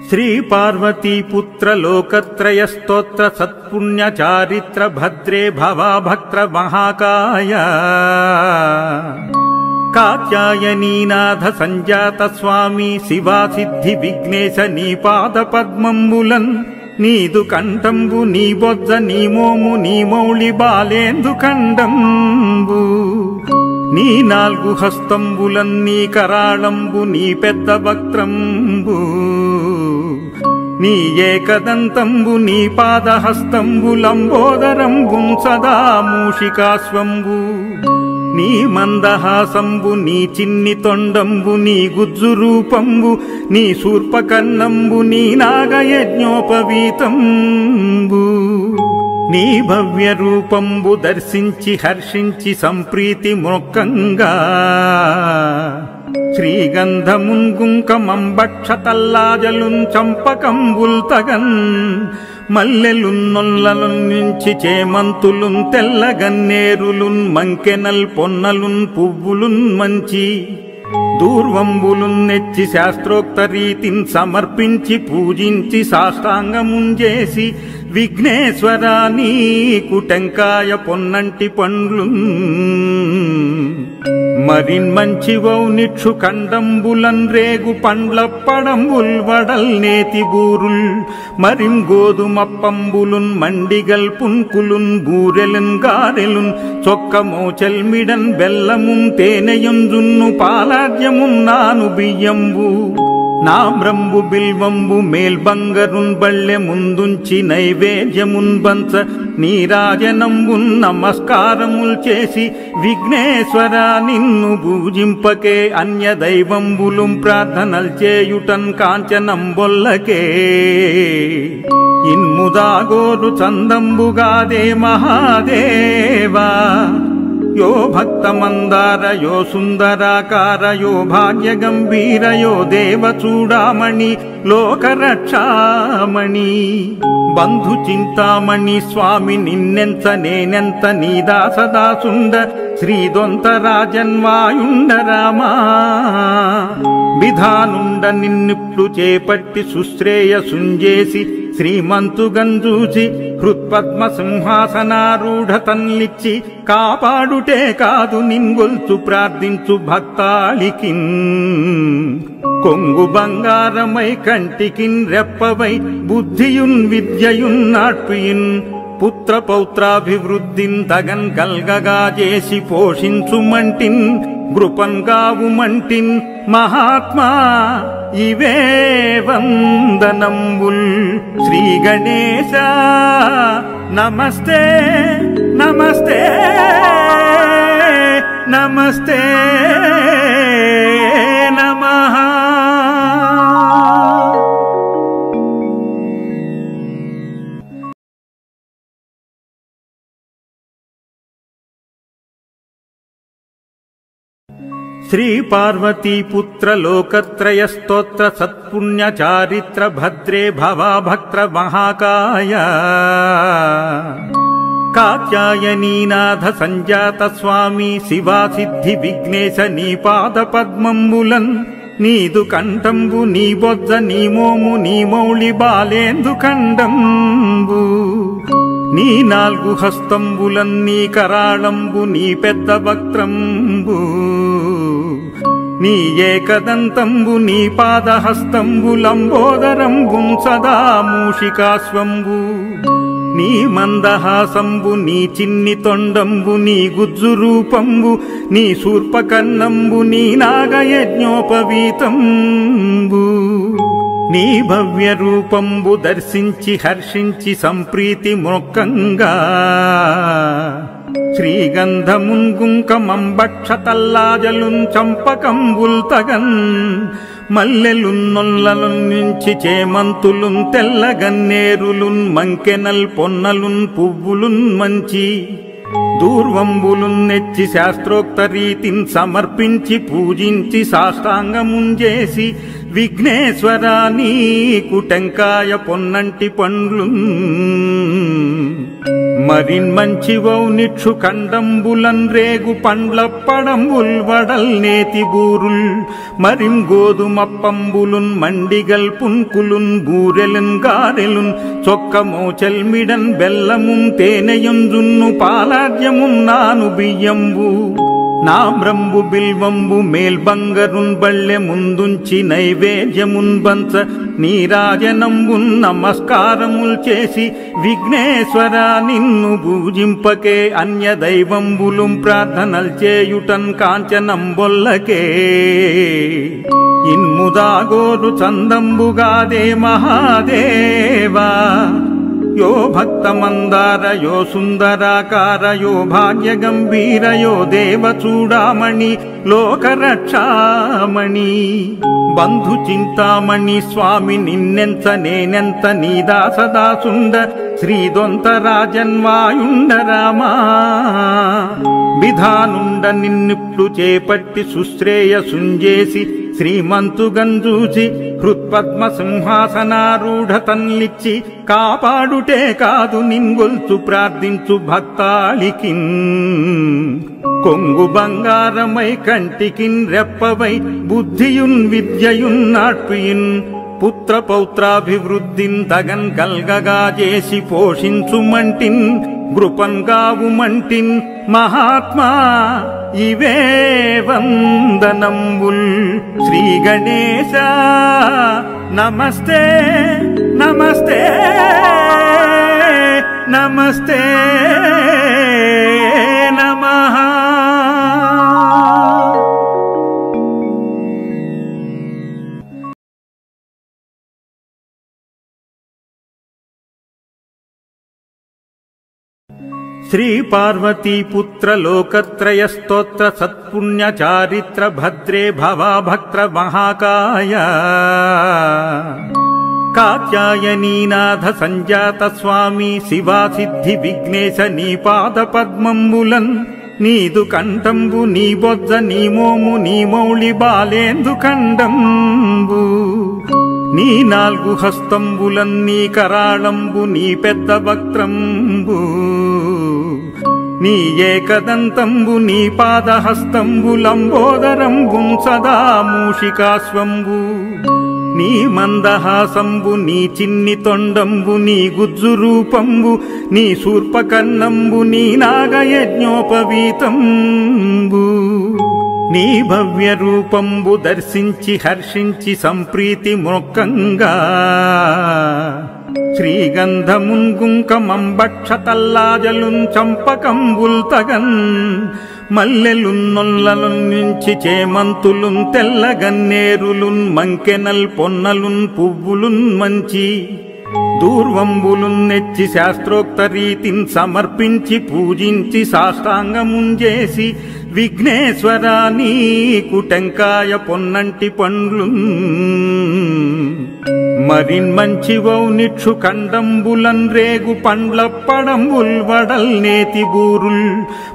శ్రీ పార్వతీ పుత్ర లోకత్రయ స్తోత్ర సత్పుణ్య చారిత్ర భద్రే భవాభక్త్ర మహాకాయ కాత్యాయనీనాథ సంజాత స్వామి శివా సిద్ధి విఘ్నేశ నీ పాద పద్మంబులన్ నీదు కంఠంబు నీ బొజ్జ నీ మోము నీ మౌళి బాలేందు ఖండంబు నీ నాల్గు హస్తంబులన్ నీ కరాళంబు నీ పెద్ద వక్త్రంబు నీ ఏకదంతంబు నీ పాదహస్తంబు లంబోదరంబుం సదా మూషికాశ్వంబు నీ మందహాసంబు నీ చిన్ని తొండంబు నీ గుజ్జు రూపంబు నీ శూర్పకర్ణంబు నీ నాగయజ్ఞోపవీతంబు నీ భవ్య రూపంబు దర్శించి హర్షించి సంప్రీతి మొక్కంగా శ్రీగంధమున్ గుంకమంబక్షతల్లాజలున్ చంపకంబుల్ తగన్ మల్లెలున్ నొల్లలున్ నుంచి చేమంతులున్ తెల్లగన్నేరులున్ మంకెనల్ పొన్నలున్ పువ్వులున్ మంచి దూర్వంబులున్ నెచ్చి శాస్త్రోక్త రీతిన్ సమర్పించి పూజించి సాష్టాంగముంజేసి విఘ్నేశ్వరా నీకు టెంకాయ పొన్నంటి పండ్లున్ మరిన్ మంచి వౌనిక్షు కండంబులన్ రేగు పండ్ల పడంబుల్ వడల్ నేతి బూరుల్ మరిం గోధుమప్పంబులున్ మండిగల్ పున్కులున్ బూరెలున్ గారెలున్ చొక్క మోచెల్మిడన్ బెల్లమున్ తేనెయున్ జున్ను పాలాడ్యమున్ నాను బియ్యంబు నామ్రంబు బిల్వంబు మేల్బంగరున్ బళ్ళె ముందుంచి నైవేద్యమున్ బంచ నీరాజనంబున్ నమస్కారముల్ చేసి విఘ్నేశ్వరా నిన్ను పూజింపకే అన్య దైవంబులుం ప్రార్థనల్ చేయుటన్ కాంచనంబొల్లకే ఇన్ముదాగోరు చందంబుగాదే మహాదేవా यो भक्तमंदार यो सुंदराकार यो भाग्य गंभीर यो देवचूडामणि लोकरक्षामणि बंधु चिंतामणि स्वामी निन्नेंत नेनेंत नीदासदासुंड श्रीदोंतराजन्वायुंड रामा विधानुंड निन्निप्लु చేపట్టి సుశ్రేయసుంజేసి శ్రీమంతుగంజూచి హృత్పద్మ సింహాసనారూఢ తన్లిచ్చి కాపాడుటే కాదు నిన్గొల్చు ప్రార్థించు భక్తాళికిన్ కొంగు బంగారమై కంటికిన్ రెప్పవై బుద్ధియున్ విద్యయున్ నాట్పియున్ పుత్ర పౌత్రాభివృద్ధిన్ తగన్ కల్గగా చేసి పోషించుమంటిన్ గృపన్ గావుమంటిన్ మహాత్మా ఇవే వందనంబుల్ శ్రీ గణేశ నమస్తే నమస్తే నమస్తే నమః శ్రీ పార్వతీ పుత్ర లోకత్రయ స్తోత్ర సత్పుణ్య చారిత్ర భద్రే భవాభక్త్ర మహాకాయ కాత్యాయనీనాథ సంజాత స్వామి శివా సిద్ధి విఘ్నేశ నీ పాద పద్మంబులన్ నీదు కంఠంబు నీ బొజ్జ నీ మోము నీ మౌళి బాలేందు ఖండంబు నీ నాల్గు హస్తంబులన్ నీ కరాళంబు నీ పెద్ద వక్త్రంబు నీ ఏకదంతంబు నీ పాదహస్తంబు లంబోదరంబుం సదా మూషికాశ్వంబు నీ మందహాసంబు నీ చిన్ని తొండంబు నీ గుజ్జు రూపంబు నీ శూర్పకర్ణంబు నీ నాగయజ్ఞోపవీతంబు నీ భవ్య రూపంబు దర్శించి హర్షించి సంప్రీతి మొక్కంగా శ్రీగంధమున్ గుంకమంబక్షతల్లాజలున్ చంపకంబుల్ తగన్ మల్లెలున్ నొల్లలున్ నుంచి చేమంతులున్ తెల్లగన్నేరులున్ మంకెనల్ పొన్నలున్ పువ్వులున్ మంచి దూర్వంబులున్ నెచ్చి శాస్త్రోక్త రీతిన్ సమర్పించి పూజించి సాష్టాంగముంజేసి విఘ్నేశ్వరా నీకు టెంకాయ పొన్నంటి పండ్లు మరిన్ మంచివౌ నిక్షు కండంబులన్ రేగు పండ్ల పడంబుల్ వడల్ నేతి బూరుల్ మరిం గోధుమప్పంబులున్ మండిగల్ పున్కులున్ బూరెలున్ గారెలున్ చొక్క మోచెల్మిడన్ బెల్లమున్ తేనెయుంజున్ను పాలాడ్యమున్ నాను బియ్యంబు నామ్రంబు బిల్వంబు మేల్బంగరున్ బళ్ళె ముందుంచి నైవేద్యమున్ బంచ నీరాజనంబున్ నమస్కారముల్ చేసి విఘ్నేశ్వరా నిన్ను పూజింపకే అన్య దైవంబులుం ప్రార్థనల్ చేయుటన్ కాంచనంబొల్లకే ఇన్ముదాగోరు చందంబుగాదే మహాదేవా यो भक्तमंदार यो सुंदराकार यो भाग्य गंभीर यो देवचूडामणि लोकरक्षामणि बंधु चिंतामणि स्वामी निन्नेंत नेनेंत नीदासदासुंड श्रीदोंतराजन्वायुंड रामा विधानुंड निन्निप्लु చేపట్టి సుశ్రేయసుంజేసి శ్రీమంతుగంజూచి హృత్పద్మ సింహాసనారూఢ తన్లిచ్చి కాపాడుటే కాదు నిన్గొల్చు ప్రార్థించు భక్తాళికిన్ కొంగు బంగారమై కంటికిన్ రెప్పవై బుద్ధియున్ విద్యయున్ నాట్పియున్ పుత్ర పౌత్రాభివృద్ధిన్ తగన్ కల్గగా చేసి పోషించుమంటిన్ గృపన్ గావుమంటిన్ మహాత్మా ఇవే వందనంబుల్ శ్రీ గణేశ నమస్తే నమస్తే నమస్తే నమః श्री पार्वती पुत्र लोकत्रय स्तोत्र सत्पुण्य चारित्र भद्रे भवा भक्त महाकाय कात्यायनीनाथ संजात स्वामी शिवा सिद्धि विघ्नेश नी पाद पद्मंबुलन् नीदु कंठंबु नी बొజ్జ నీ మోము నీ మౌళి బాలేందు కండంబు నీ నాల్గు హస్తంబులన్ నీ కరాళంబు నీ పెద్ద వక్త్రంబు నీ ఏకదంతంబు నీ పాదహస్తంబు లంబోదరంబు సదా మూషికాశ్వంబు నీ మందహాసంబు నీ చిన్ని తొండంబు నీ గుజ్జు రూపంబు నీ శూర్పకర్ణంబు నీ నాగయజ్ఞోపవీతంబు నీ భవ్య రూపంబు దర్శించి హర్షించి సంప్రీతి మొక్కంగా శ్రీగంధమున్ గుంకమంబక్షతల్లాజలున్ చంపకంబుల్ తగన్ మల్లెలున్ నొల్లలున్ నుంచి చేమంతులున్ తెల్లగన్నేరులున్ మంకెనల్ పొన్నలున్ పువ్వులున్ మంచి దూర్వంబులున్ నెచ్చి శాస్త్రోక్త రీతిన్ సమర్పించి పూజించి సాష్టాంగముంజేసి విఘ్నేశ్వరా నీకు టెంకాయ పొన్నంటి పండ్లు మరిన్ మంచివౌ నిక్షు కండంబులన్ రేగు పండ్ల పడంబుల్ వడల్ నేతి బూరుల్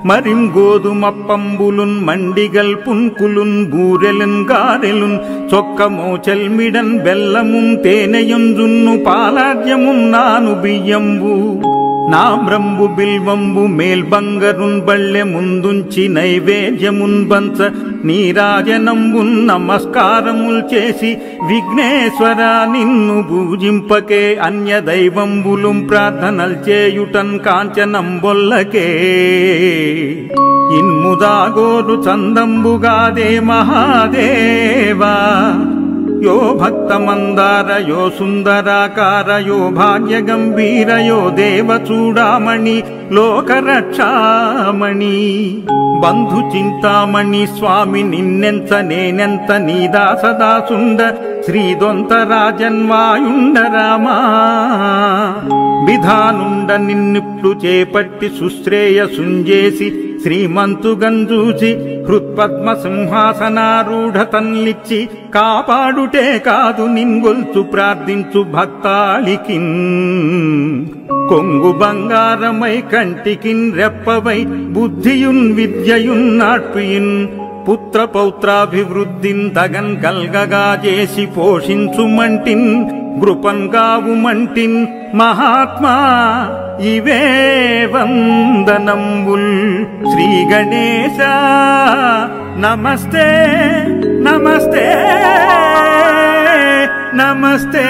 మరిం గోధుమప్పంబులున్ మండిగల్ పున్కులున్ బూరెలున్ గారెలున్ చొక్క మోచెల్మిడన్ బెల్లమున్ తేనెయుంజున్ను పాలాడ్యమున్ నాను బియ్యంబు నామ్రంబు బిల్వంబు మేల్బంగరున్ బళ్ళె ముందుంచి నైవేద్యమున్ బంచ నీరాజనంబున్ నమస్కారముల్ చేసి విఘ్నేశ్వరా నిన్ను పూజింపకే అన్య దైవంబులుం ప్రార్థనల్ చేయుటన్ కాంచనంబొల్లకే ఇన్ముదాగోరు చందంబుగాదే మహాదేవా यो भक्तमंदार यो सुंदराकार यो भाग्य गंभीर यो देवचूडामणि लोकरक्षामणि बंधु चिंतामणि स्वामी निन्नेंत नेनेंत नीदासदासुंड श्रीदोंतराजन्वायुंड रामा विधानुंड निन्निप्लु చేపట్టి సుశ్రేయసుంజేసి శ్రీమంతుగంజూచి హృత్పద్మ సింహాసనారూఢ తన్లిచ్చి కాపాడుటే కాదు నిన్గొల్చు ప్రార్థించు భక్తాళికిన్ కొంగు బంగారమై కంటికిన్ రెప్పవై బుద్ధియున్ విద్యయున్ నాట్పియున్ పుత్ర పౌత్రాభివృద్ధిన్ తగన్ కల్గగా చేసి పోషించుమంటిన్ గృపంగావుమంటిన్ మహాత్మా ఇవే వందనంబుల్ శ్రీ గణేశ నమస్తే నమస్తే నమస్తే